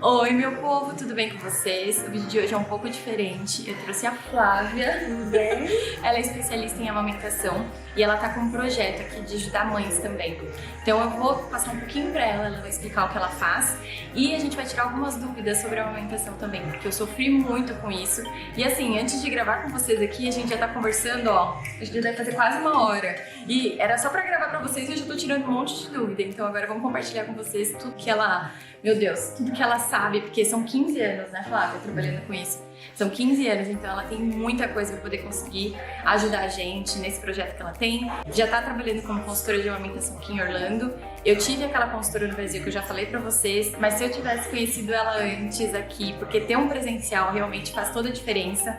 Oi, meu povo, tudo bem com vocês? O vídeo de hoje é um pouco diferente. Eu trouxe a Flávia. Tudo bem? Ela é especialista em amamentação e ela tá com um projeto aqui de ajudar mães também. Então eu vou passar um pouquinho pra ela vai explicar o que ela faz e a gente vai tirar algumas dúvidas sobre a amamentação também, porque eu sofri muito com isso. E assim, antes de gravar com vocês aqui, a gente já tá conversando, ó, a gente já deve fazer quase uma hora. E era só pra gravar pra vocês e eu já tô tirando um monte de dúvida. Então agora vamos compartilhar com vocês tudo que ela... Meu Deus, tudo que ela sabe, porque são 15 anos, né, Flávia, trabalhando com isso. São 15 anos, então ela tem muita coisa para poder conseguir ajudar a gente nesse projeto que ela tem. Já tá trabalhando como consultora de amamentação aqui em Orlando. Eu tive aquela consultora no Brasil que eu já falei para vocês, mas se eu tivesse conhecido ela antes aqui, porque ter um presencial realmente faz toda a diferença.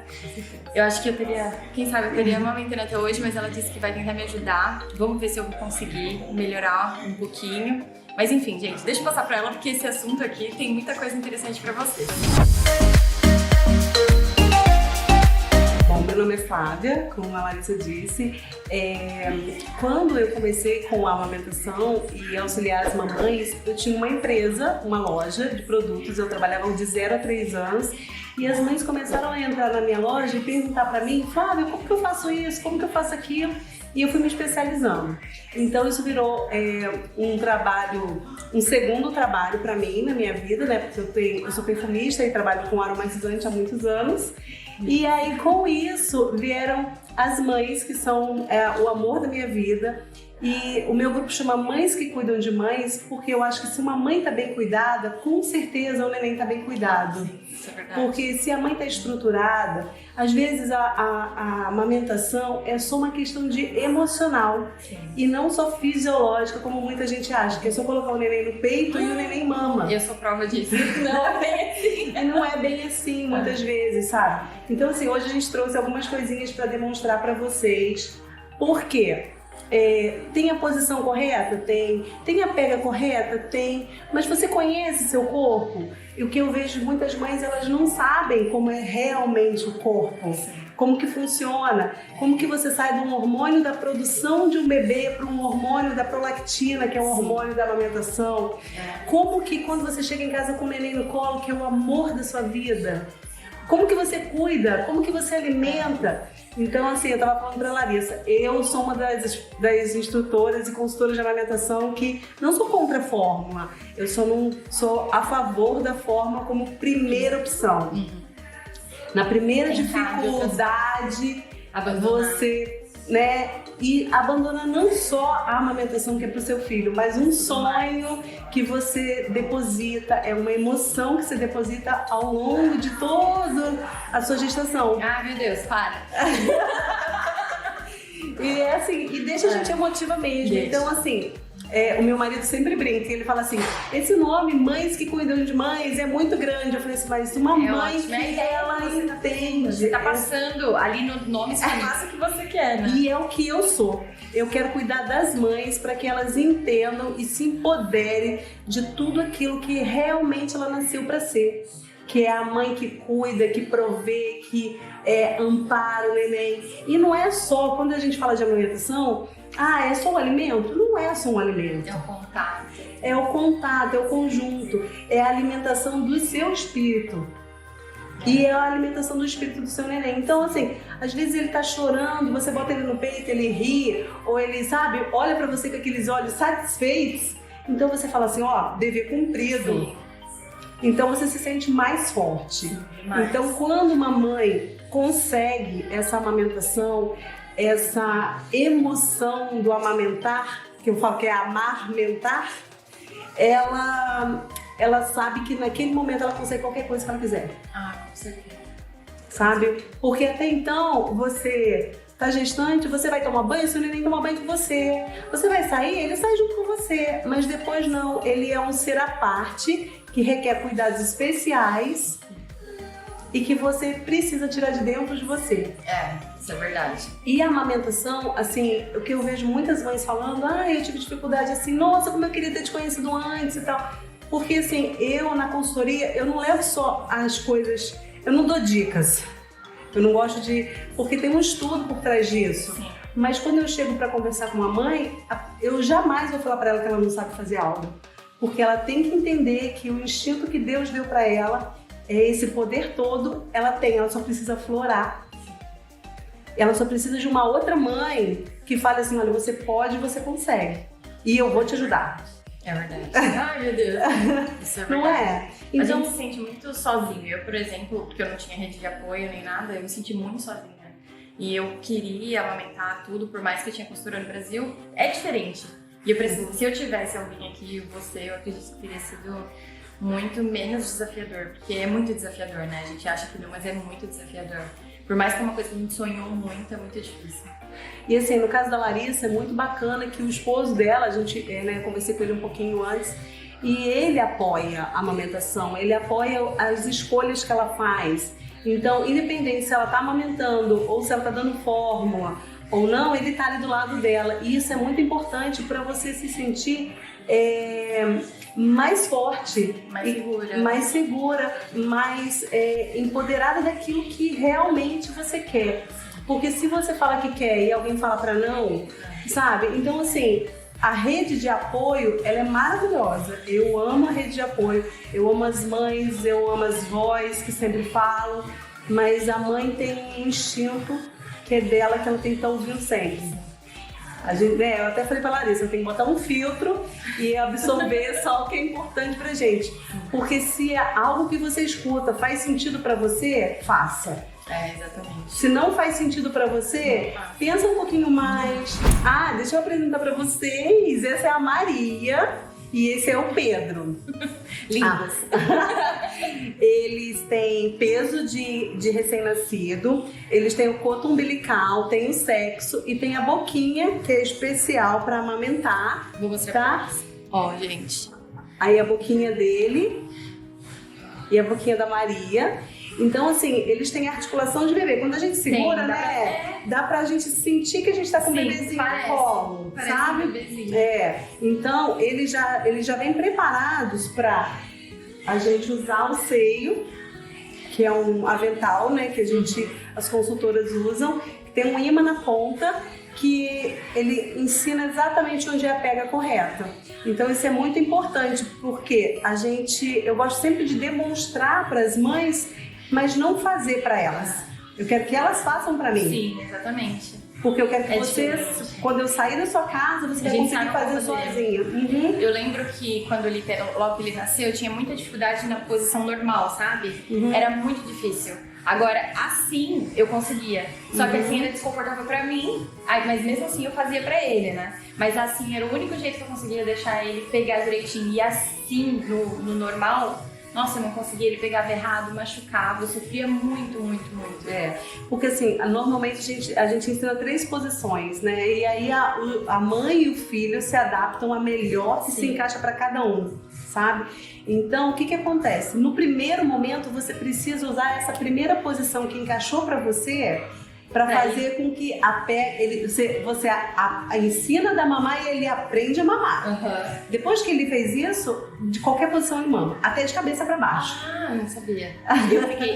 Eu acho que eu teria, quem sabe, eu teria amamentando até hoje, mas ela disse que vai tentar me ajudar. Vamos ver se eu vou conseguir melhorar um pouquinho. Mas enfim, gente, deixa eu passar pra ela porque esse assunto aqui tem muita coisa interessante pra vocês. Bom, meu nome é Flávia, como a Larissa disse. Quando eu comecei com a amamentação e auxiliar as mamães, eu tinha uma empresa, uma loja de produtos, eu trabalhava de 0 a 3 anos. E as mães começaram a entrar na minha loja e perguntar pra mim, Flávia, como que eu faço isso? Como que eu faço aquilo? E eu fui me especializando. Então isso virou um segundo trabalho para mim na minha vida, né? Porque eu sou perfumista e trabalho com aromatizante há muitos anos. E aí com isso vieram as mães, que são o amor da minha vida. E o meu grupo chama Mães que Cuidam de Mães, porque eu acho que se uma mãe está bem cuidada, com certeza o neném está bem cuidado. Isso é verdade. Porque se a mãe está estruturada, às vezes a amamentação é só uma questão de emocional. Sim. E não só fisiológica, como muita gente acha, que é só colocar o neném no peito e o neném mama. Eu sou prova disso. Não é bem assim. Não é bem assim, muitas vezes, sabe? Então, assim, hoje a gente trouxe algumas coisinhas para demonstrar para vocês. Por quê? Tem a posição correta? Tem a pega correta? Tem. Mas você conhece seu corpo? E o que eu vejo muitas mães, elas não sabem como é realmente o corpo. Como que funciona. Como que você sai de um hormônio da produção de um bebê para um hormônio da prolactina, que é o hormônio da amamentação. Como que quando você chega em casa com o neném no colo, que é o amor da sua vida. Como que você cuida? Como que você alimenta? Então, assim, eu tava falando pra Larissa, eu sou uma das instrutoras e consultoras de amamentação que não sou contra a fórmula, eu sou a favor da fórmula como primeira opção. Na primeira dificuldade, você, e abandona não só a amamentação que é pro seu filho, mas um sonho que você deposita, é uma emoção que você deposita ao longo de toda a sua gestação. Ah, meu Deus, para. E é assim, e deixa a gente emotiva mesmo. Deixa. Então, assim, o meu marido sempre brinca, ele fala assim, esse nome, Mães que Cuidam de Mães, é muito grande. Eu falei assim, mas uma mãe ótimo, que ela entende. Você tá passando ali no nome, você passa o que você quer, né? E é o que eu sou. Eu quero cuidar das mães para que elas entendam e se empoderem de tudo aquilo que realmente ela nasceu para ser. Que é a mãe que cuida, que provê, que ampara o neném. E não é só, quando a gente fala de amamentação, é só um alimento? Não é só um alimento. É o contato. É o contato, é o conjunto, é a alimentação do seu espírito. E é a alimentação do espírito do seu neném. Então, assim, às vezes ele tá chorando, você bota ele no peito, ele ri, ou ele, sabe, olha pra você com aqueles olhos satisfeitos. Então você fala assim, dever cumprido. Sim. Então você se sente mais forte. Demais. Então, quando uma mãe consegue essa amamentação, essa emoção do amamentar, que eu falo que é amarmentar, ela sabe que naquele momento ela consegue qualquer coisa que ela quiser. Com certeza. Sabe? Porque até então, você tá gestante, você vai tomar banho, seu neném toma banho com você. Você vai sair, ele sai junto com você. Mas depois não, ele é um ser à parte, que requer cuidados especiais e que você precisa tirar de dentro de você. Isso é verdade. E a amamentação, assim, o que eu vejo muitas mães falando, eu tive dificuldade assim, nossa, como eu queria ter te conhecido antes e tal. Porque assim, eu na consultoria, eu não levo só as coisas, eu não dou dicas. Eu não gosto de... Porque tem um estudo por trás disso. Sim. Mas quando eu chego para conversar com uma mãe, eu jamais vou falar para ela que ela não sabe fazer algo. porque ela tem que entender que o instinto que Deus deu para ela, esse poder todo, ela só precisa aflorar. Ela só precisa de uma outra mãe que fale assim, olha, você pode, você consegue. E eu vou te ajudar. É verdade. Ai, meu Deus. Isso é verdade. Não é? Então, a gente se sente muito sozinho. Eu, por exemplo, porque eu não tinha rede de apoio nem nada, eu me senti muito sozinha. E eu queria amamentar tudo, por mais que eu tinha costura no Brasil, é diferente. E eu preciso, se eu tivesse alguém aqui, você, eu acredito que teria sido muito menos desafiador. Porque é muito desafiador, né? A gente acha que não, mas é muito desafiador. Por mais que é uma coisa que a gente sonhou muito, é muito difícil. E assim, no caso da Larissa, é muito bacana que o esposo dela, a gente conversei com ele um pouquinho antes, e ele apoia a amamentação, ele apoia as escolhas que ela faz. Então, independente se ela está amamentando ou se ela está dando fórmula ou não, ele está ali do lado dela. E isso é muito importante para você se sentir mais forte, mais segura, mais empoderada daquilo que realmente você quer. Porque se você fala que quer e alguém fala para não, sabe? Então, assim, a rede de apoio, ela é maravilhosa. Eu amo a rede de apoio, eu amo as mães, eu amo as vós que sempre falam, mas a mãe tem um instinto que é dela, que ela tem que estar ouvindo sempre. A gente, eu até falei pra Larissa, tem que botar um filtro e absorver só o que é importante pra gente. Porque se algo que você escuta faz sentido pra você, faça. Exatamente. Se não faz sentido pra você, pensa um pouquinho mais. Deixa eu apresentar pra vocês. Essa é a Maria e esse é o Pedro. Lindos. Eles têm peso de recém-nascido, eles têm o coto umbilical, tem o sexo e tem a boquinha, que é especial pra amamentar. Vou mostrar pra vocês. Ó, gente. Aí a boquinha dele e a boquinha da Maria. Então, assim, eles têm articulação de bebê. Quando a gente segura, dá pra gente sentir que a gente tá com um bebezinho no colo, sabe? Um bebezinho. Então, eles já vêm preparados pra a gente usar o seio, que é um avental, né, que as consultoras usam, tem um imã na ponta, que ele ensina exatamente onde é a pega correta. Então isso é muito importante, porque eu gosto sempre de demonstrar para as mães, mas não fazer para elas. Eu quero que elas façam para mim. Sim, exatamente. Porque eu quero que quando eu sair da sua casa, você vai conseguir fazer sozinha. Eu lembro que quando logo que ele nasceu, eu tinha muita dificuldade na posição normal, sabe? Era muito difícil. Agora, assim, eu conseguia. Só que assim era desconfortável pra mim. Mas mesmo assim eu fazia pra ele, né? Mas assim, era o único jeito que eu conseguia deixar ele pegar direitinho. E assim, no normal, nossa, eu não conseguia, ele pegava errado, machucava, eu sofria muito, muito, muito. Porque assim, normalmente a gente ensina 3 posições, né? E aí a mãe e o filho se adaptam a melhor que se encaixa para cada um, sabe? Então, o que acontece? No primeiro momento, você precisa usar essa primeira posição que encaixou para você, para fazer com que você ensina da mamar e ele aprende a mamar. Depois que ele fez isso, de qualquer posição ele mama, até de cabeça para baixo. Não sabia.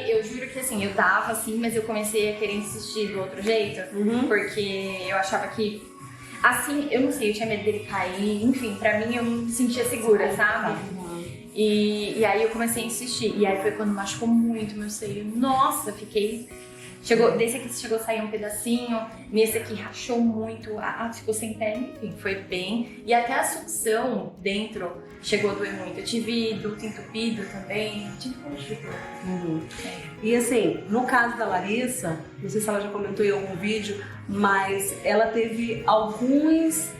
Eu juro que assim, eu dava assim, mas eu comecei a querer insistir do outro jeito, porque eu achava que assim, eu não sei, eu tinha medo dele cair, enfim, pra mim eu não me sentia segura, sabe? E aí eu comecei a insistir, e aí foi quando machucou muito meu seio. Nossa, desse aqui chegou a sair um pedacinho, nesse aqui rachou muito, ficou sem pé, enfim, foi bem. E até a sucção dentro chegou a doer muito. Eu tive duto entupido também, tive E assim, no caso da Larissa, não sei se ela já comentou em algum vídeo, mas ela teve alguns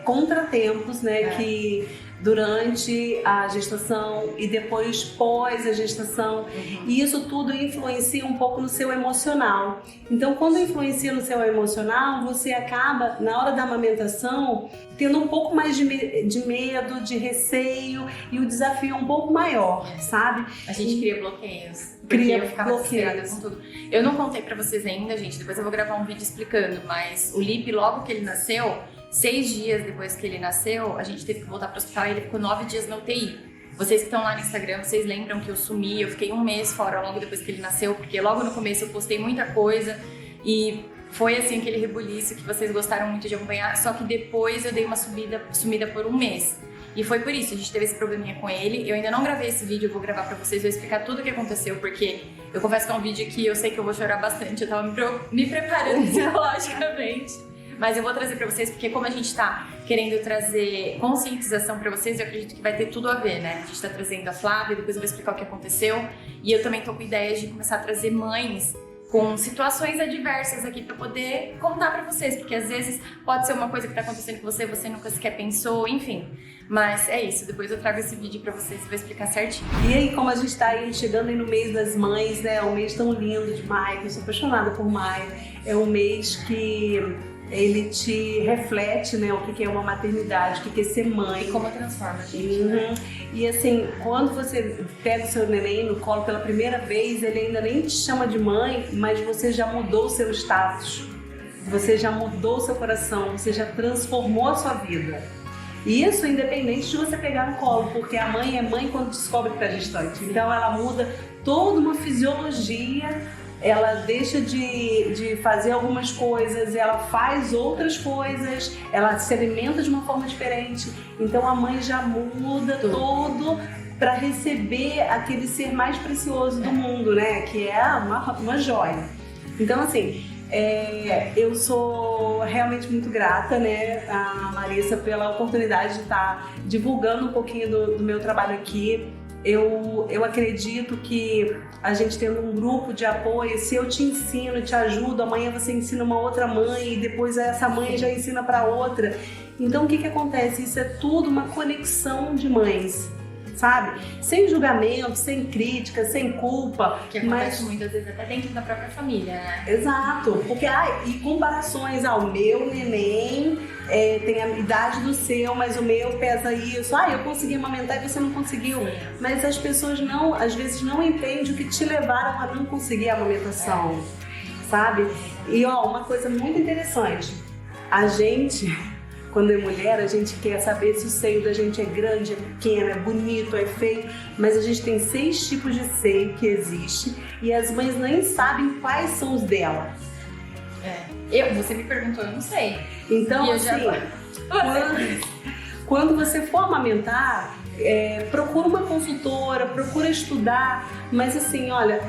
contratempos, né, que durante a gestação e depois pós a gestação, e isso tudo influencia um pouco no seu emocional. Então, quando influencia no seu emocional, você acaba, na hora da amamentação, tendo um pouco mais de medo, de receio, e o desafio é um pouco maior, sabe? A gente cria bloqueios. Eu ficava desesperada com tudo. Eu não contei pra vocês ainda, gente, depois eu vou gravar um vídeo explicando, mas o Lipe, logo que ele nasceu, 6 dias depois que ele nasceu, a gente teve que voltar pro hospital e ele ficou 9 dias na UTI. Vocês que estão lá no Instagram, vocês lembram que eu sumi, eu fiquei 1 mês fora logo depois que ele nasceu, porque logo no começo eu postei muita coisa e foi assim aquele rebuliço que vocês gostaram muito de acompanhar, só que depois eu dei uma sumida por 1 mês. E foi por isso, a gente teve esse probleminha com ele. Eu ainda não gravei esse vídeo, eu vou gravar pra vocês, vou explicar tudo o que aconteceu, porque eu confesso que é um vídeo que eu sei que eu vou chorar bastante, eu tava me preparando psicologicamente. Mas eu vou trazer pra vocês, porque como a gente tá querendo trazer conscientização pra vocês, eu acredito que vai ter tudo a ver, né? A gente tá trazendo a Flávia, depois eu vou explicar o que aconteceu. E eu também tô com ideias de começar a trazer mães com situações adversas aqui pra poder contar pra vocês, porque às vezes pode ser uma coisa que tá acontecendo com você, você nunca sequer pensou, enfim. Mas é isso, depois eu trago esse vídeo pra vocês e vou explicar certinho. E aí, como a gente tá aí chegando aí no mês das mães, né? Um mês tão lindo de maio, eu sou apaixonada por maio. É um mês que ele te reflete, né, o que é uma maternidade, o que é ser mãe. E como transforma a gente, né? E assim, quando você pega o seu neném no colo pela primeira vez, ele ainda nem te chama de mãe, mas você já mudou o seu status, você já mudou o seu coração, você já transformou a sua vida. E isso independente de você pegar no colo, porque a mãe é mãe quando descobre que tá gestante. Então ela muda toda uma fisiologia, ela deixa de fazer algumas coisas, ela faz outras coisas, ela se alimenta de uma forma diferente. Então a mãe já muda todo para receber aquele ser mais precioso do mundo, né? Que é uma joia. Então assim, eu sou realmente muito grata, né, a Marissa, pela oportunidade de estar divulgando um pouquinho do meu trabalho aqui. Eu acredito que a gente tendo um grupo de apoio, se eu te ensino, te ajudo, amanhã você ensina uma outra mãe e depois essa mãe já ensina para outra. Então o que acontece? Isso é tudo uma conexão de mães, sabe? Sem julgamento, sem crítica, sem culpa. Que acontece muitas vezes até dentro da própria família, né? Exato, porque e comparações ao meu neném tem a idade do seu, mas o meu pesa isso. Eu consegui amamentar e você não conseguiu. Sim. Mas as pessoas às vezes não entendem o que te levaram a não conseguir a amamentação, sabe? E uma coisa muito interessante, a gente, quando é mulher, a gente quer saber se o seio da gente é grande, é pequeno, é bonito, é feio, mas a gente tem 6 tipos de seio que existe e as mães nem sabem quais são os dela. Você me perguntou, eu não sei. Então, assim, quando você for amamentar, procura uma consultora, procura estudar, mas assim, olha,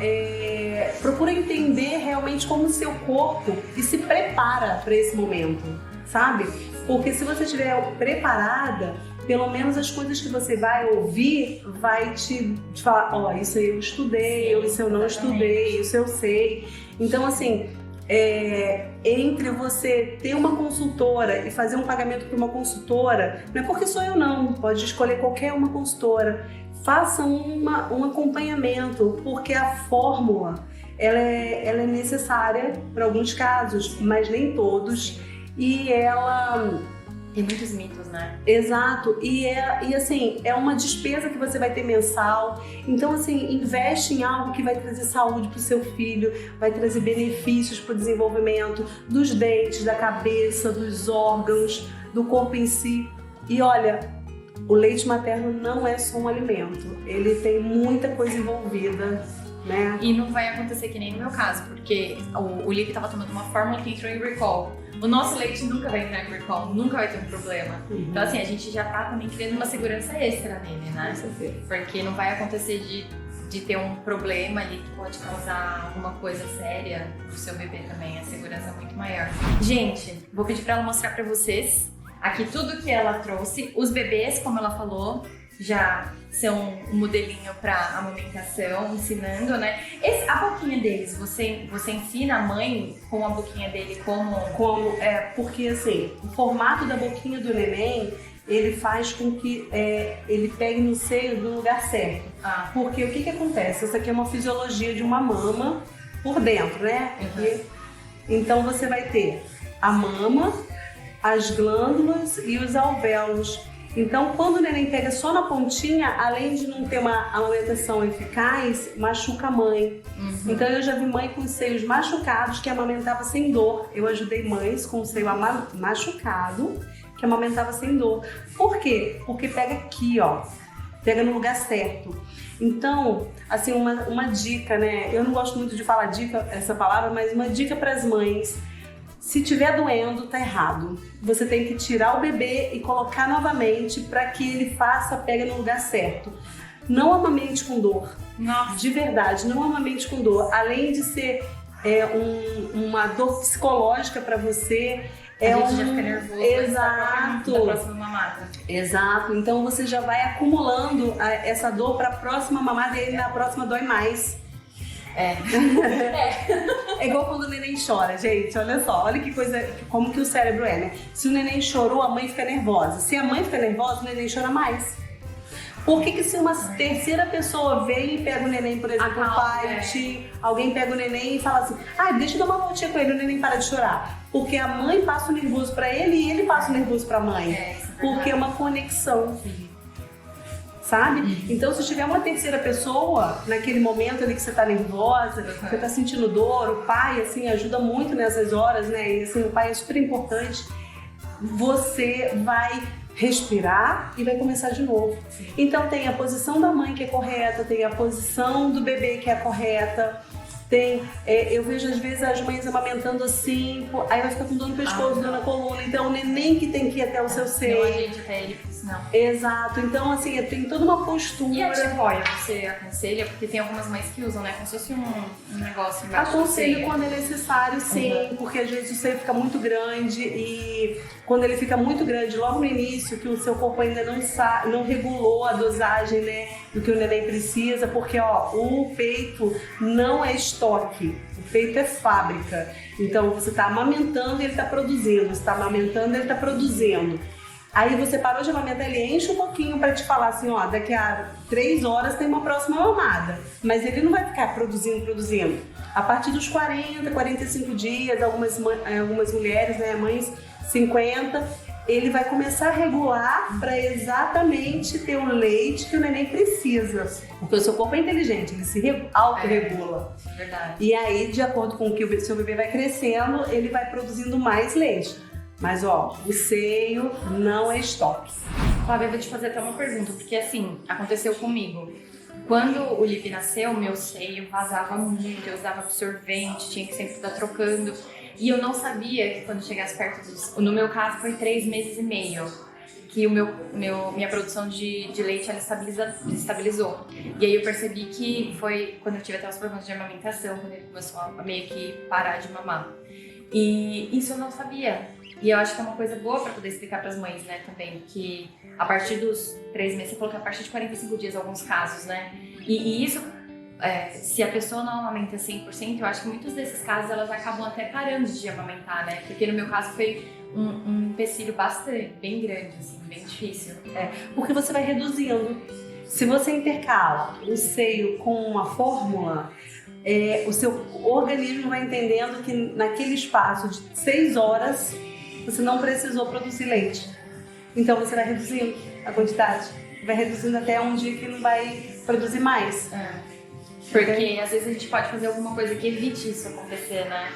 procura entender realmente como o seu corpo e se prepara para esse momento, sabe? Porque se você estiver preparada, pelo menos as coisas que você vai ouvir vai te falar, isso aí eu estudei, isso eu não estudei, isso eu sei. Então, assim, entre você ter uma consultora e fazer um pagamento para uma consultora, não é porque sou eu não, pode escolher qualquer uma consultora, faça um acompanhamento, porque a fórmula ela é necessária para alguns casos, mas nem todos, e ela... Tem muitos mitos, né? Exato, e assim, é uma despesa que você vai ter mensal. Então assim, investe em algo que vai trazer saúde para o seu filho, vai trazer benefícios para o desenvolvimento dos dentes, da cabeça, dos órgãos, do corpo em si. E olha, o leite materno não é só um alimento, ele tem muita coisa envolvida, né? E não vai acontecer que nem no meu caso, porque o Lipe estava tomando uma fórmula que entrou em recall. O nosso leite nunca vai entrar em recall, nunca vai ter um problema. Então assim, a gente já tá também criando uma segurança extra nele, né? Com certeza. Porque não vai acontecer de ter um problema ali que pode causar alguma coisa séria pro seu bebê também, a segurança é muito maior. Gente, vou pedir pra ela mostrar pra vocês aqui tudo que ela trouxe. Os bebês, como ela falou, já são um modelinho para amamentação, ensinando, né? A boquinha deles, você ensina a mãe com a boquinha dele como... Porque assim, o formato da boquinha do neném, ele faz com que ele pegue no seio do lugar certo. Porque o que acontece? Essa aqui é uma fisiologia de uma mama por dentro, né? Então você vai ter a mama, as glândulas e os alvéolos. Então, quando o neném pega só na pontinha, além de não ter uma amamentação eficaz, machuca a mãe. Então, eu já vi mãe com seios machucados que amamentava sem dor. Eu ajudei mães com o seio machucado que amamentava sem dor. Por quê? Porque pega aqui, pega no lugar certo. Então, assim, uma dica, né? Eu não gosto muito de falar dica, essa palavra, mas uma dica para as mães. Se tiver doendo, tá errado. Você tem que tirar o bebê e colocar novamente para que ele faça a pega no lugar certo. Não amamente com dor. Nossa. De verdade, não amamente com dor. Além de ser uma dor psicológica para você, A gente já fica nervoso. Exato. Da próxima mamada. Exato. Então você já vai acumulando essa dor para a próxima mamada e aí na próxima dói mais. É igual quando o neném chora, gente. Olha só, olha que coisa, como que o cérebro é, né? Se o neném chorou, a mãe fica nervosa. Se a mãe fica nervosa, o neném chora mais. Por que se uma terceira pessoa vem e pega o neném, por exemplo, o pai, o tio, alguém pega o neném e fala assim, deixa eu dar uma voltinha com ele, o neném para de chorar. Porque a mãe passa o nervoso pra ele e ele passa o nervoso pra mãe. Porque é uma conexão. Sabe? Então, se tiver uma terceira pessoa, naquele momento ali que você tá nervosa, você tá sentindo dor, o pai, assim, ajuda muito nessas horas, né? E, assim, o pai é super importante. Você vai respirar e vai começar de novo. Então, tem a posição da mãe que é correta, tem a posição do bebê que é correta. Eu vejo às vezes as mães amamentando assim, aí vai ficar com dor no pescoço, dor na coluna, então o neném que tem que ir até o seu seio. Não, a gente até ele, não. Exato, então assim, tem toda uma postura. E a tiroia, você aconselha? Porque tem algumas mães que usam, né? Como se fosse um negócio embaixo do Aconselho seio. quando é necessário, sim, porque às vezes o seio fica muito grande e quando ele fica muito grande, logo no início, que o seu corpo ainda não regulou a dosagem, né, do que o neném precisa, porque o peito não é estoque, o peito é fábrica. Então você está amamentando e ele está produzindo, você está amamentando e ele está produzindo. Aí você parou de amamentar, ele enche um pouquinho para te falar assim, daqui a 3 horas tem uma próxima mamada. Mas ele não vai ficar produzindo. A partir dos 40, 45 dias, algumas mulheres, né, mães, 50, ele vai começar a regular para exatamente ter o leite que o neném precisa. Porque o seu corpo é inteligente, ele se autorregula. É verdade. E aí, de acordo com o que o seu bebê vai crescendo, ele vai produzindo mais leite. Mas o seio não é estoque. Fábio, eu vou te fazer até uma pergunta, porque assim, aconteceu comigo. Quando o Lipe nasceu, meu seio vazava muito, eu usava absorvente, tinha que sempre estar trocando. E eu não sabia que quando chegasse perto No meu caso foi 3 meses e meio, que minha produção de leite ela estabilizou. E aí eu percebi que foi quando eu tive até os problemas de amamentação, quando ele começou a meio que parar de mamar. E isso eu não sabia. E eu acho que é uma coisa boa para poder explicar para as mães, né, também, que a partir dos 3 meses, você falou que a partir de 45 dias, alguns casos, né, e isso, se a pessoa não amamenta 100%, eu acho que muitos desses casos, elas acabam até parando de amamentar, né, porque no meu caso foi um empecilho bem grande, assim, bem difícil. Porque você vai reduzindo. Se você intercala o seio com uma fórmula, o seu organismo vai entendendo que naquele espaço de 6 horas, você não precisou produzir leite. Então você vai reduzindo a quantidade. Vai reduzindo até um dia que não vai produzir mais. Porque às vezes a gente pode fazer alguma coisa que evite isso acontecer, né?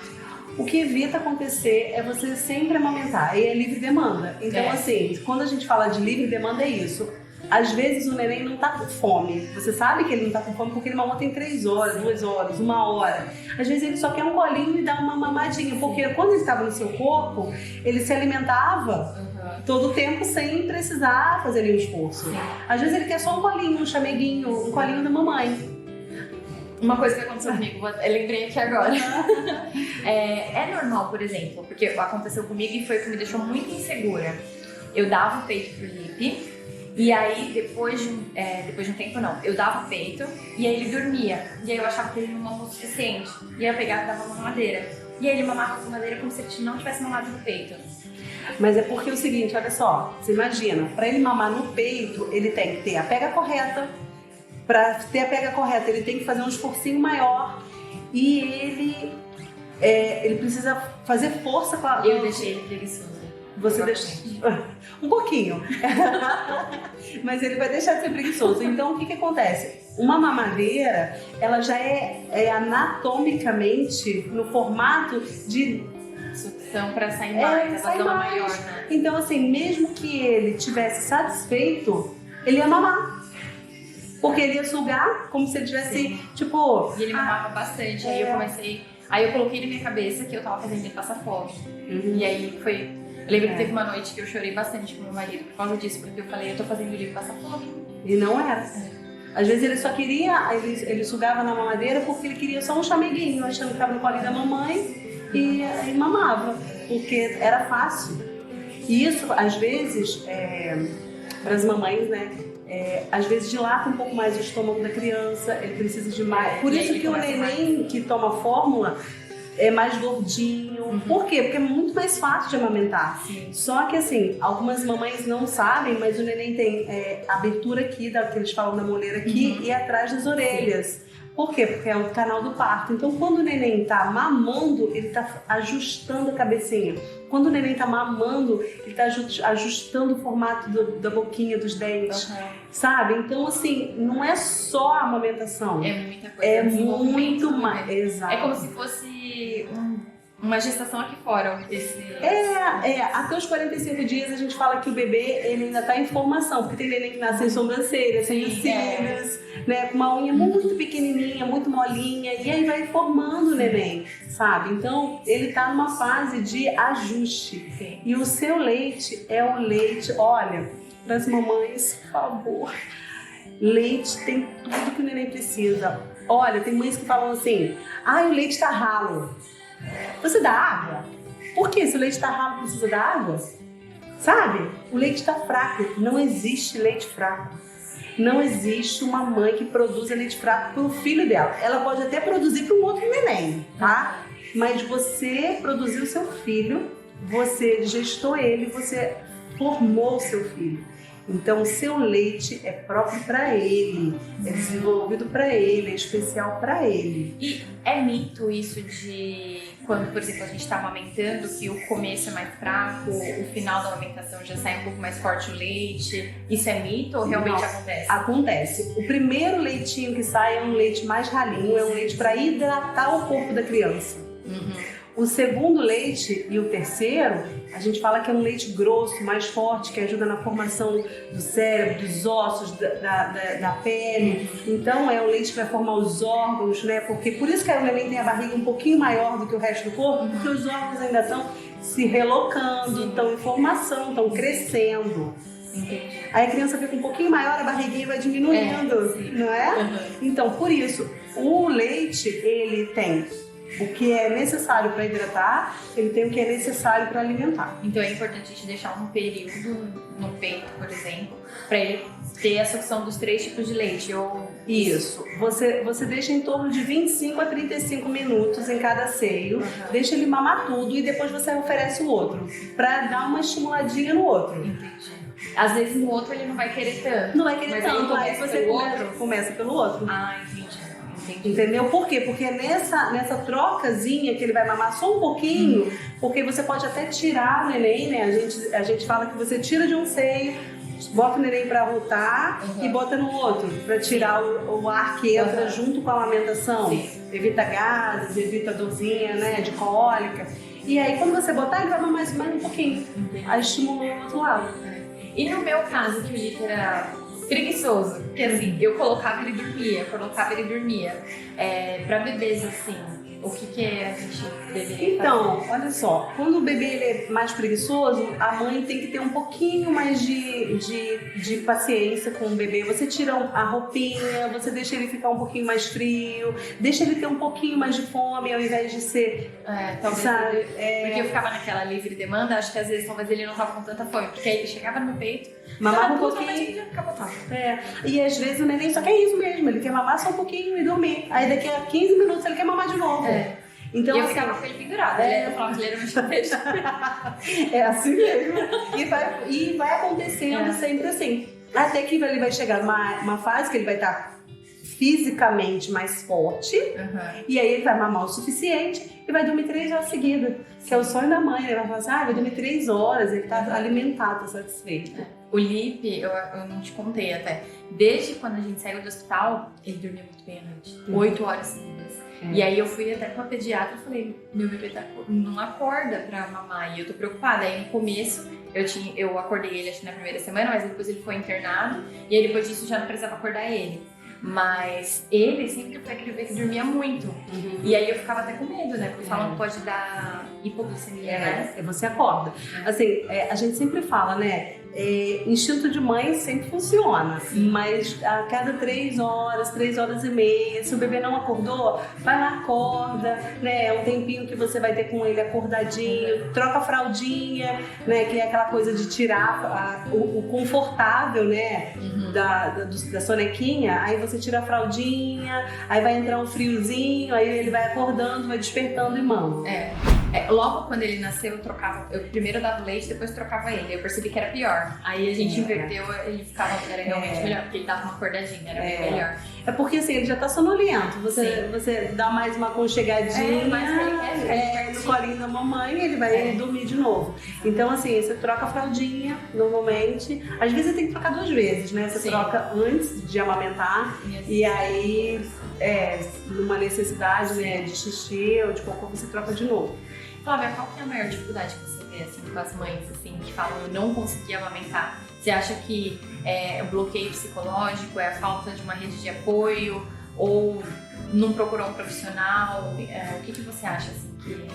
O que evita acontecer é você sempre amamentar. E é livre demanda. Então assim, quando a gente fala de livre demanda é isso. Às vezes o neném não tá com fome. Você sabe que ele não tá com fome porque ele mamou tem 3 horas, 2 horas, 1 hora. Às vezes ele só quer um colinho e dá uma mamadinha. Porque quando ele estava no seu corpo, ele se alimentava todo o tempo sem precisar fazer nenhum esforço. Às vezes ele quer só um colinho, um chameguinho, um colinho da mamãe. Uma coisa que aconteceu comigo, eu lembrei aqui agora. É normal, por exemplo, porque aconteceu comigo e foi o que me deixou muito insegura. Eu dava o peito pro Lipe. E aí, depois de um tempo, eu dava o peito e aí ele dormia. E aí eu achava que ele não mamou o suficiente. E aí eu pegava e dava uma mamadeira. E aí ele mamava a mamadeira como se ele não tivesse mamado no peito. Mas é porque é o seguinte, olha só, você imagina, para ele mamar no peito, ele tem que ter a pega correta. Para ter a pega correta, ele tem que fazer um esforcinho maior. E ele precisa fazer força com a... Eu deixei ele preguiçoso. Você deixa um pouquinho, mas ele vai deixar de ser preguiçoso. Então, o que acontece? Uma mamadeira, ela já é anatomicamente no formato de sucção para sair mais, a zona maior, né? Então, assim, mesmo que ele tivesse satisfeito, ele ia mamar. Porque ele ia sugar como se ele tivesse, tipo... E ele mamava bastante, aí eu comecei Aí eu coloquei na minha cabeça que eu tava fazendo ele passar fome. E aí foi... Eu lembro que teve uma noite que eu chorei bastante com meu marido por causa disso, porque eu falei, eu tô fazendo ele passar fome. E não era. Às vezes ele só queria, ele sugava na mamadeira porque ele queria só um chameguinho, achando que estava no colinho da mamãe e mamava, porque era fácil. E isso, às vezes, para as mamães, né? Às vezes dilata um pouco mais o estômago da criança, ele precisa de mais. Por isso que o neném que toma fórmula é mais gordinho. Por quê? Porque é muito mais fácil de amamentar. Sim. Só que assim, algumas mamães não sabem, mas o neném tem abertura aqui, que eles falam da moleira aqui, e atrás das orelhas. Por quê? Porque é o canal do parto. Então, quando o neném tá mamando, ele tá ajustando a cabecinha. Quando o neném tá mamando, ele tá ajustando o formato da boquinha, dos dentes, sabe? Então, assim, não é só a amamentação. É muita coisa. É muito mais. Exato. É como se fosse uma gestação aqui fora. Até os 45 dias a gente fala que o bebê ele ainda tá em formação, porque tem neném que nasce sem sobrancelha, sem os cílios, né, com uma unha muito pequenininha, muito molinha, e aí vai formando o neném, sabe? Então ele tá numa fase de ajuste. Sim. E o seu leite é o leite, olha, para as mamães, por favor, leite tem tudo que o neném precisa. Olha, tem mães que falam assim, o leite tá ralo. Você dá água? Por que se o leite tá ralo precisa dar água? Sabe? O leite tá fraco. Não existe leite fraco. Não existe uma mãe que produza leite fraco pro filho dela. Ela pode até produzir para um outro neném, tá? Mas você produziu o seu filho, você gestou ele, você formou o seu filho. Então, o seu leite é próprio para ele, é desenvolvido para ele, é especial para ele. E é mito isso de quando, por exemplo, a gente está amamentando, que o começo é mais fraco, o final da amamentação já sai um pouco mais forte o leite. Isso é mito ou realmente acontece? Acontece. O primeiro leitinho que sai é um leite mais ralinho, é um leite para hidratar o corpo da criança. O segundo leite e o terceiro, a gente fala que é um leite grosso, mais forte, que ajuda na formação do cérebro, dos ossos, da pele. Então é o leite que vai formar os órgãos, né? Porque por isso que o neném tem a barriga um pouquinho maior do que o resto do corpo, porque os órgãos ainda estão se relocando, estão em formação, estão crescendo. Entendi. Aí a criança fica um pouquinho maior, a barriguinha vai diminuindo, não é? Então, por isso, o leite, ele tem o que é necessário para hidratar, ele tem o que é necessário para alimentar. Então é importante a gente deixar um período no peito, por exemplo, para ele ter a sucção dos 3 tipos de leite. Isso. Você deixa em torno de 25 a 35 minutos em cada seio, deixa ele mamar tudo e depois você oferece o outro, para dar uma estimuladinha no outro. Entendi. Às vezes no outro ele não vai querer tanto. Não vai querer tanto, aí você começa pelo outro. Entendi. Entendeu? Por quê? Porque é nessa trocazinha que ele vai mamar só um pouquinho, porque você pode até tirar o neném, né? A gente fala que você tira de um seio, bota o neném para rotar e bota no outro, para tirar o ar que entra junto com a amamentação. Evita gases, evita dorzinha, né? De cólica. E aí quando você botar, ele vai mamar mais um pouquinho. Aí estimula o outro lado. E no meu caso, que o Lipe era preguiçoso, porque assim, eu colocava ele dormia. Pra bebês assim, o que a gente deveria fazer? Então, olha só, quando o bebê ele é mais preguiçoso, a mãe tem que ter um pouquinho mais de paciência com o bebê. Você tira a roupinha, você deixa ele ficar um pouquinho mais frio, deixa ele ter um pouquinho mais de fome ao invés de ser... talvez sabe? Porque eu ficava naquela livre demanda, acho que às vezes talvez ele não tava com tanta fome, porque aí ele chegava no meu peito, mamava um pouquinho. E às vezes o neném só quer isso mesmo, ele quer mamar só um pouquinho e dormir. Aí daqui a 15 minutos ele quer mamar de novo. Então, e eu ficava com ele pendurado, eu falava que ele era meu chapéu. É assim mesmo. E vai acontecendo sempre assim. Até que ele vai chegar numa fase que ele vai estar fisicamente mais forte, e aí ele vai mamar o suficiente e vai dormir 3 horas seguidas, que é o sonho da mãe. Ele vai falar assim, vai dormir 3 horas, ele tá alimentado, tá satisfeito. O Lipe, eu não te contei até, desde quando a gente saiu do hospital, ele dormia muito bem à noite, 8 horas seguidas. E aí eu fui até com a pediatra e falei, meu bebê não acorda pra mamar, e eu tô preocupada. Aí no começo eu acordei ele acho que na primeira semana, mas depois ele foi internado, e aí depois disso já não precisava acordar ele. Mas ele sempre foi aquele bebê que dormia muito. E aí eu ficava até com medo, né? Porque falam que pode dar hipoglicemia, né? Você acorda. Assim, a gente sempre fala, né? Instinto de mãe sempre funciona, mas a cada 3 horas, 3 horas e meia, se o bebê não acordou, vai lá, acorda, né? É um tempinho que você vai ter com ele acordadinho, troca a fraldinha, né? Que é aquela coisa de tirar o confortável, né? Da sonequinha, aí você tira a fraldinha, aí vai entrar um friozinho, aí ele vai acordando, vai despertando e mama. Logo quando ele nasceu, eu primeiro dava leite, depois trocava ele. Eu percebi que era pior. Aí a gente inverteu, ele era realmente melhor, porque ele dava uma acordadinha, era bem melhor. É porque assim, ele já tá sonolento. Você dá mais uma aconchegadinha, mais que ele quer no colinho da mamãe, ele vai dormir de novo. Então assim, você troca a fraldinha, normalmente. Às vezes você tem que trocar 2 vezes, né? Você troca antes de amamentar e aí, numa necessidade, né, de xixi ou de cocô, você troca de novo. Flávia, qual que é a maior dificuldade que você vê assim, com as mães assim, que falam eu não consegui amamentar? Você acha que é o bloqueio psicológico, é a falta de uma rede de apoio ou não procurou um profissional? O que você acha assim, que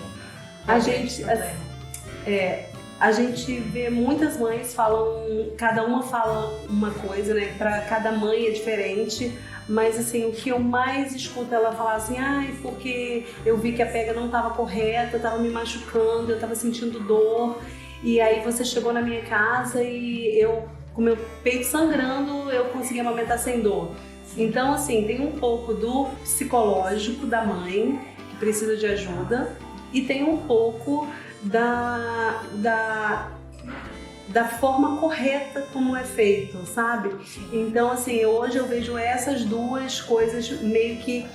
a gente vê muitas mães falam, cada uma fala uma coisa, né? Para cada mãe é diferente. Mas assim, o que eu mais escuto ela falar assim, porque eu vi que a pega não estava correta, estava me machucando, eu estava sentindo dor. E aí você chegou na minha casa e eu, com meu peito sangrando, eu consegui amamentar sem dor. Então assim, tem um pouco do psicológico da mãe, que precisa de ajuda, e tem um pouco da forma correta como é feito, sabe? Então, assim, hoje eu vejo essas 2 coisas meio que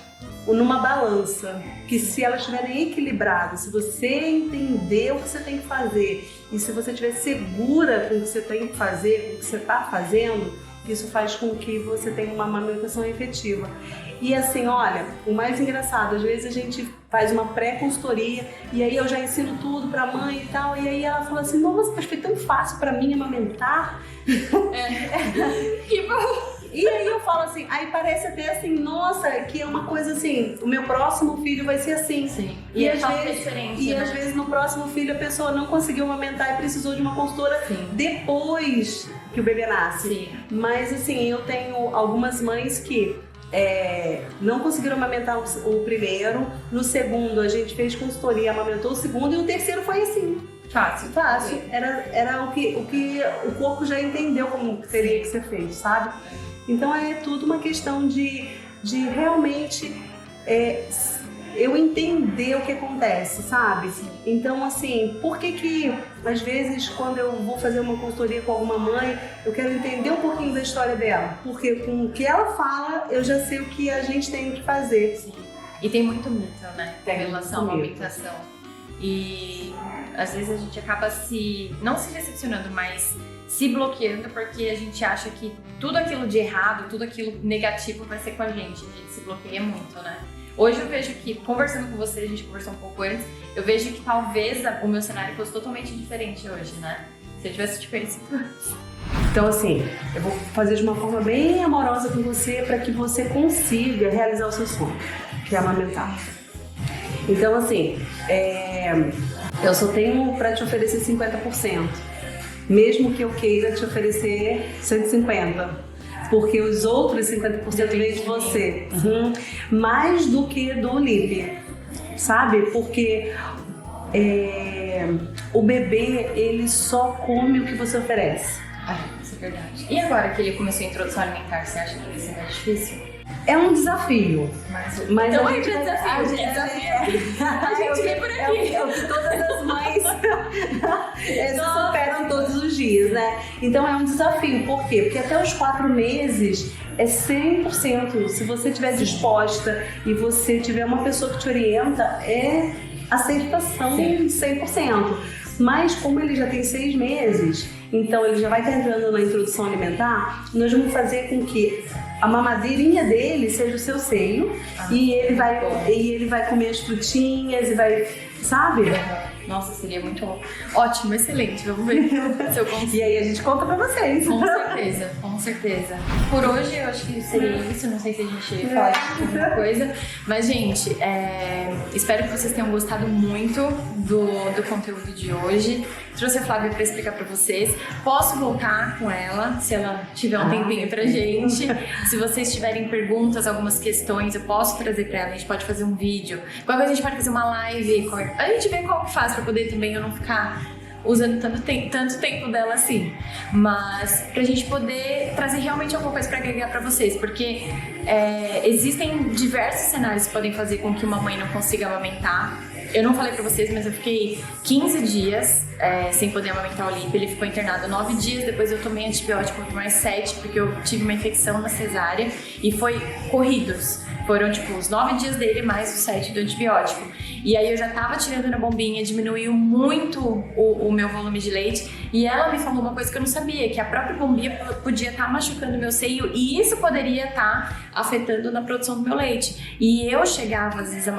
numa balança, que se elas estiverem equilibradas, se você entender o que você tem que fazer e se você estiver segura com o que você tem que fazer, com o que você está fazendo, isso faz com que você tenha uma amamentação efetiva. E assim, olha, o mais engraçado, às vezes a gente faz uma pré-consultoria e aí eu já ensino tudo pra mãe e tal, e aí ela fala assim, nossa, mas foi tão fácil pra mim amamentar. Que bom! E aí eu falo assim, aí parece até assim, nossa, que é uma coisa assim, o meu próximo filho vai ser assim. Sim. E às vezes no próximo filho a pessoa não conseguiu amamentar e precisou de uma consultora depois que o bebê nasce. Sim. Mas assim, eu tenho algumas mães que não conseguiram amamentar o primeiro, no segundo a gente fez consultoria, amamentou o segundo e o terceiro foi assim. Fácil. Era o que o corpo já entendeu como teria que ser feito, sabe? Então é tudo uma questão de realmente eu entender o que acontece, sabe? Então, assim, por que às vezes quando eu vou fazer uma consultoria com alguma mãe, eu quero entender um pouquinho da história dela? Porque com o que ela fala, eu já sei o que a gente tem que fazer. Sim. E tem muito mito, né? Em relação à amamentação. E às vezes a gente acaba não se decepcionando, mas se bloqueando porque a gente acha que tudo aquilo de errado, tudo aquilo negativo vai ser com a gente se bloqueia muito, né? Hoje eu vejo que, conversando com você, a gente conversou um pouco antes, eu vejo que talvez o meu cenário fosse totalmente diferente hoje, né? Se eu tivesse te conhecido antes. Então, assim, eu vou fazer de uma forma bem amorosa com você para que você consiga realizar o seu sonho, que é amamentar. Então, assim, eu só tenho para te oferecer 50%, mesmo que eu queira te oferecer 150%. Porque os outros 50% vem de você. Mais do que do LIP, sabe? Porque o bebê, ele só come o que você oferece. Isso é verdade. E agora que ele começou a introdução alimentar, você acha que vai ser mais difícil? É um desafio. Mas então a é desafio. A gente vem por aqui. É o que todas as mães superam todos os dias, né? Então é um desafio. Por quê? Porque até os 4 meses é 100%. Se você estiver disposta e você tiver uma pessoa que te orienta, é aceitação 100%. Mas como ele já tem 6 meses, então ele já vai estar entrando na introdução alimentar, nós vamos fazer com que a mamadeirinha dele seja o seu seio e ele vai comer as frutinhas e vai, sabe? Nossa, seria muito ótimo, excelente. Vamos ver se eu consigo. E aí a gente conta pra vocês. Com certeza, com certeza. Por hoje eu acho que seria isso, não sei se a gente fala de alguma coisa. Mas, gente, espero que vocês tenham gostado muito do conteúdo de hoje. Trouxe a Flávia pra explicar pra vocês. Posso voltar com ela, se ela tiver um tempinho pra gente. Se vocês tiverem perguntas, algumas questões, eu posso trazer pra ela. A gente pode fazer um vídeo. Qualquer coisa a gente pode fazer uma live. A gente vê qual que faz pra poder também eu não ficar usando tanto tempo dela assim, mas pra gente poder trazer realmente alguma coisa pra agregar pra vocês, porque existem diversos cenários que podem fazer com que uma mãe não consiga amamentar. Eu não falei pra vocês, mas eu fiquei 15 dias sem poder amamentar o Lipe. Ele ficou internado 9 dias, depois eu tomei antibiótico por mais 7, porque eu tive uma infecção na cesárea e foi corridos. Foram tipo os 9 dias dele mais os 7 do antibiótico. E aí eu já tava tirando na bombinha, diminuiu muito o meu volume de leite. E ela me falou uma coisa que eu não sabia, que a própria bombinha podia estar machucando meu seio e isso poderia estar afetando na produção do meu leite. E eu chegava às vezes a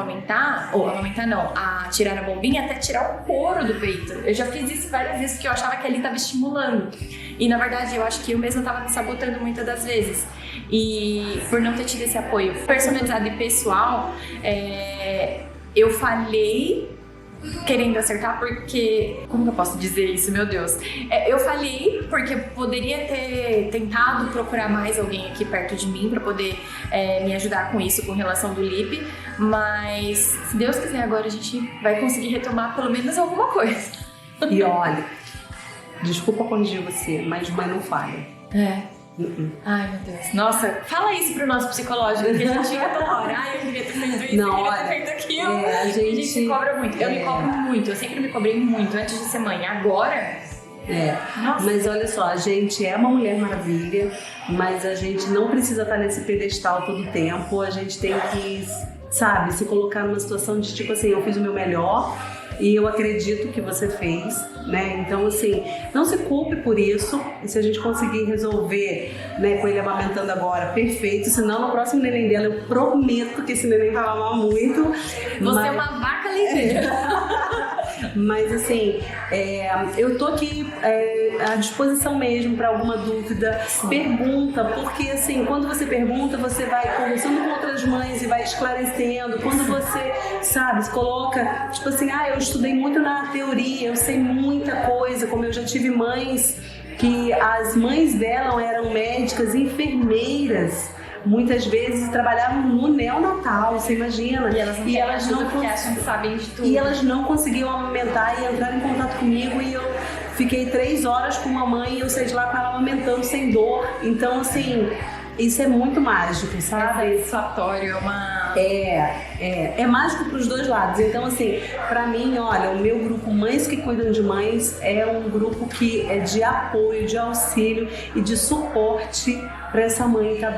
a tirar na bombinha até tirar o couro do peito. Eu já fiz isso várias vezes porque eu achava que ali estava estimulando. E na verdade eu acho que eu mesma estava me sabotando muitas das vezes. E por não ter tido esse apoio personalizado e pessoal, eu falhei querendo acertar porque... Como que eu posso dizer isso, meu Deus? Eu falhei porque poderia ter tentado procurar mais alguém aqui perto de mim pra poder me ajudar com isso, com relação do Lipe. Mas, se Deus quiser, agora a gente vai conseguir retomar pelo menos alguma coisa. E olha, desculpa corrigir você, mas mãe não falha. Ai, meu Deus. Nossa, fala isso pro nosso psicológico, que a gente fica toda hora. Ai, eu queria ter feito isso, eu queria ter feito aquilo. A gente se cobra muito. Eu me cobro muito, eu sempre me cobrei muito antes de ser mãe. Agora... Nossa. Mas olha só, a gente é uma Mulher Maravilha, mas a gente não precisa estar nesse pedestal todo o tempo. A gente tem que, sabe, se colocar numa situação de tipo assim, eu fiz o meu melhor e eu acredito que você fez, né? Então, assim, não se culpe por isso. E se a gente conseguir resolver, né, com ele amamentando agora, perfeito. Senão, no próximo neném dela, eu prometo que esse neném vai mamar muito. Você é uma vaca leiteira. Mas, assim, eu tô aqui à disposição mesmo para alguma dúvida. Sim. Pergunta, porque, assim, quando você pergunta, você vai conversando com outras mães e vai esclarecendo. Quando você, sabe, se coloca, tipo assim, eu estudei muito na teoria, eu sei muita coisa, como eu já tive mães que as mães dela eram médicas, enfermeiras, muitas vezes trabalhavam no neonatal, você imagina? E elas não porque acham que sabem de tudo. E elas não conseguiam amamentar e entrar em contato comigo e eu fiquei 3 horas com uma mãe e eu saí de lá com ela amamentando sem dor. Então, assim, isso é muito mágico, sabe? É satisfatório, é mágico para os dois lados. Então, assim, para mim, olha, o meu grupo Mães que Cuidam de Mães é um grupo que é de apoio, de auxílio e de suporte para essa mãe tá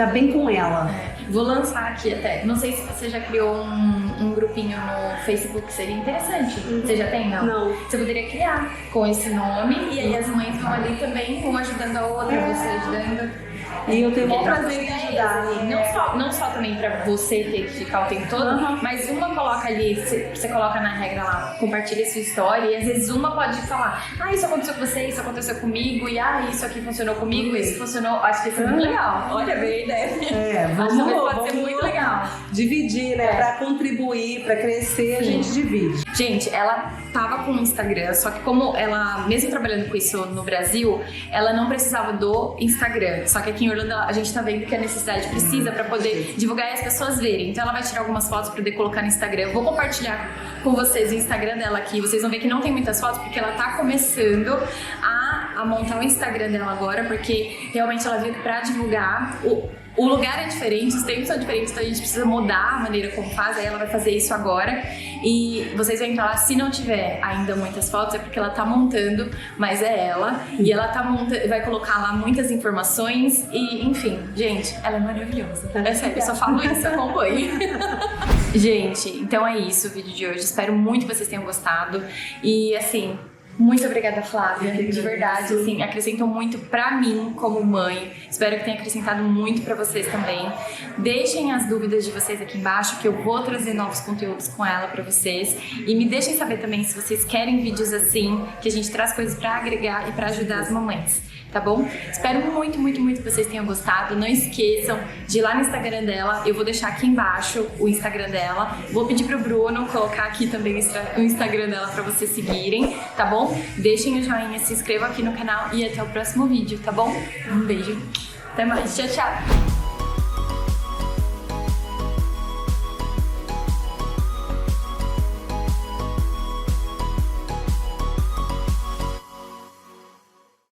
bem com ela. Vou lançar aqui até. Não sei se você já criou um grupinho no Facebook, seria interessante. Você já tem, não? Não. Você poderia criar com esse nome e aí as mães vão ali também, uma ajudando a outra, você ajudando. E eu tenho muito prazer em ajudar. Não só também pra você ter que ficar o tempo todo, mas uma coloca ali, você coloca na regra lá, compartilha sua história, e às vezes uma pode falar, isso aconteceu com você, isso aconteceu comigo, e isso aqui funcionou comigo, isso funcionou. Acho que isso é muito legal. Olha, veio a ideia. Pode ser muito legal. Dividir, né? Pra contribuir, pra crescer, a gente divide. Gente, ela tava com o Instagram, só que como ela, mesmo trabalhando com isso no Brasil, ela não precisava do Instagram. Só que aqui em Orlando a gente tá vendo que a necessidade precisa pra poder divulgar e as pessoas verem. Então ela vai tirar algumas fotos pra poder colocar no Instagram. Eu vou compartilhar com vocês o Instagram dela aqui. Vocês vão ver que não tem muitas fotos, porque ela tá começando a montar o Instagram dela agora, porque realmente ela viu que pra divulgar... O lugar é diferente, os tempos são diferentes, então a gente precisa mudar a maneira como faz, aí ela vai fazer isso agora. E vocês vão entrar lá, se não tiver ainda muitas fotos, é porque ela tá montando, mas é ela. E ela tá vai colocar lá muitas informações e, enfim, gente, ela é maravilhosa. É sério, eu só falo isso, acompanhe. Gente, então é isso o vídeo de hoje. Espero muito que vocês tenham gostado. E, assim, Muito obrigada, Flávia. Eu que De verdade, agradeço. assim, acrescentou muito pra mim como mãe. Espero que tenha acrescentado muito pra vocês também. Deixem as dúvidas de vocês aqui embaixo, que eu vou trazer novos conteúdos com ela pra vocês. E me deixem saber também se vocês querem vídeos assim, que a gente traz coisas pra agregar e pra ajudar as mamães. Tá bom? Espero muito, muito, muito que vocês tenham gostado. Não esqueçam de ir lá no Instagram dela. Eu vou deixar aqui embaixo o Instagram dela. Vou pedir pro Bruno colocar aqui também o Instagram dela pra vocês seguirem, tá bom? Deixem o joinha, se inscrevam aqui no canal e até o próximo vídeo, tá bom? Um beijo. Até mais. Tchau, tchau.